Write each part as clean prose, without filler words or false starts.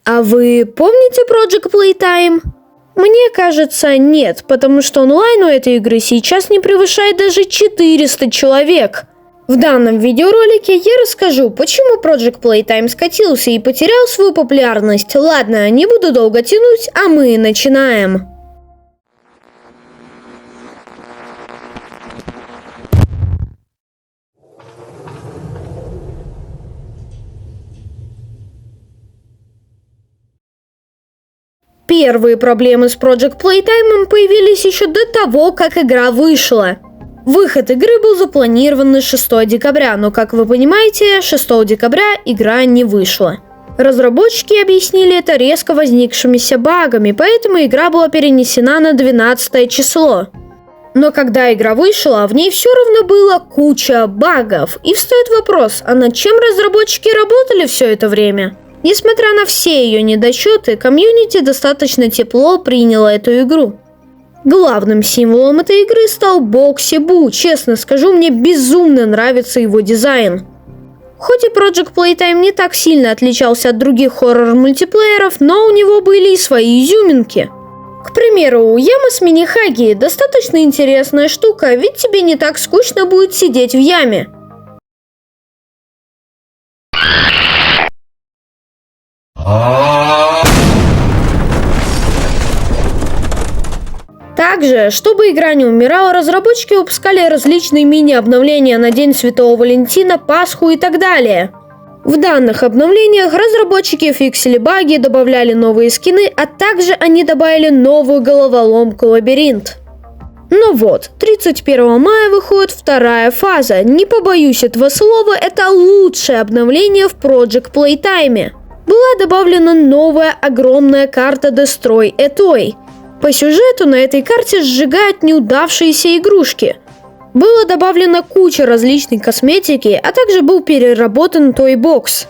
А вы помните Project Playtime? Мне кажется, нет, потому что онлайн у этой игры сейчас не превышает даже 400 человек. В данном видеоролике я расскажу, почему Project Playtime скатился и потерял свою популярность. Ладно, не буду долго тянуть, а мы начинаем. Первые проблемы с Project Playtime появились еще до того, как игра вышла. Выход игры был запланирован на 6 декабря, но, как вы понимаете, 6 декабря игра не вышла. Разработчики объяснили это резко возникшимися багами, поэтому игра была перенесена на 12 число. Но когда игра вышла, в ней все равно было куча багов. И встает вопрос, а над чем разработчики работали все это время? Несмотря на все ее недочеты, комьюнити достаточно тепло приняло эту игру. Главным символом этой игры стал Бокси Бу. Честно скажу, мне безумно нравится его дизайн. Хоть и Project Playtime не так сильно отличался от других хоррор-мультиплееров, но у него были и свои изюминки. К примеру, яма с мини-хаги – достаточно интересная штука, ведь тебе не так скучно будет сидеть в яме. Также, чтобы игра не умирала, разработчики выпускали различные мини-обновления на День Святого Валентина, Пасху и так далее. В данных обновлениях разработчики фиксили баги, добавляли новые скины, а также они добавили новую головоломку «Лабиринт». Но вот, 31 мая выходит вторая фаза. Не побоюсь этого слова, это лучшее обновление в Project Playtime. Была добавлена новая огромная карта Destroy a Toy. По сюжету на этой карте сжигают неудавшиеся игрушки. Было добавлено куча различной косметики, а также был переработан Toybox.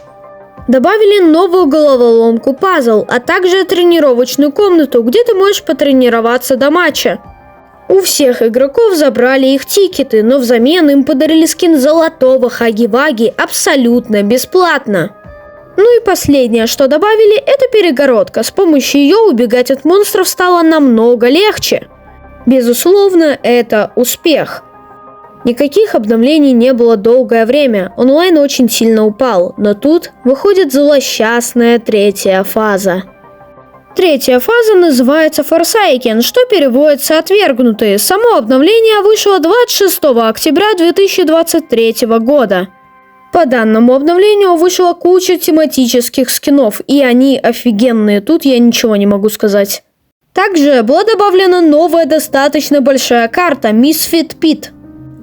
Добавили новую головоломку пазл, а также тренировочную комнату, где ты можешь потренироваться до матча. У всех игроков забрали их тикеты, но взамен им подарили скин золотого Хаги-Ваги абсолютно бесплатно. Ну и последнее, что добавили, это перегородка. С помощью ее убегать от монстров стало намного легче. Безусловно, это успех. Никаких обновлений не было долгое время, онлайн очень сильно упал, но тут выходит злосчастная третья фаза. Третья фаза называется Forsaken, что переводится «Отвергнутые». Само обновление вышло 26 октября 2023 года. По данному обновлению вышла куча тематических скинов, и они офигенные, тут я ничего не могу сказать. Также была добавлена новая достаточно большая карта Misfit Pit.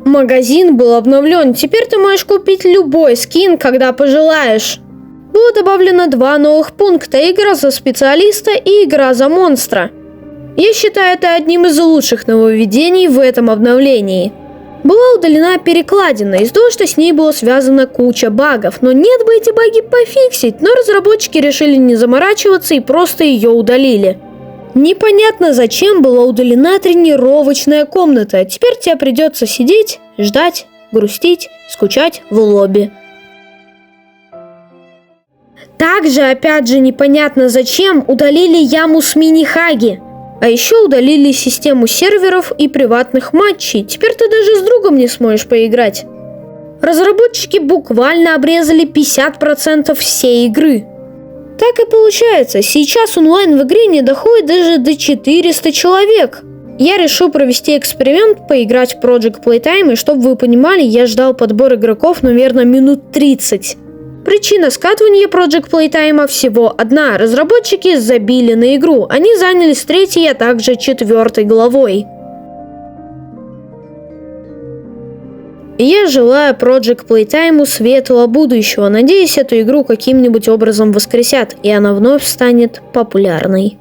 Магазин был обновлен, теперь ты можешь купить любой скин, когда пожелаешь. Было добавлено 2 новых пункта – игра за специалиста и игра за монстра. Я считаю это одним из лучших нововведений в этом обновлении. Была удалена перекладина, из-за того, что с ней была связана куча багов, но нет бы эти баги пофиксить, но разработчики решили не заморачиваться и просто ее удалили. Непонятно, зачем была удалена тренировочная комната, теперь тебе придется сидеть, ждать, грустить, скучать в лобби. Также, опять же, непонятно зачем удалили яму с мини-хаги. А еще удалили систему серверов и приватных матчей. Теперь ты даже с другом не сможешь поиграть. Разработчики буквально обрезали 50% всей игры. Так и получается, сейчас онлайн в игре не доходит даже до 400 человек. Я решил провести эксперимент, поиграть в Project Playtime, и чтобы вы понимали, я ждал подбор игроков, наверное, минут 30. Причина скатывания Project Playtime всего одна. Разработчики забили на игру. Они занялись 3-й, а также 4-й главой. Я желаю Project Playtime светлого будущего. Надеюсь, эту игру каким-нибудь образом воскресят, и она вновь станет популярной.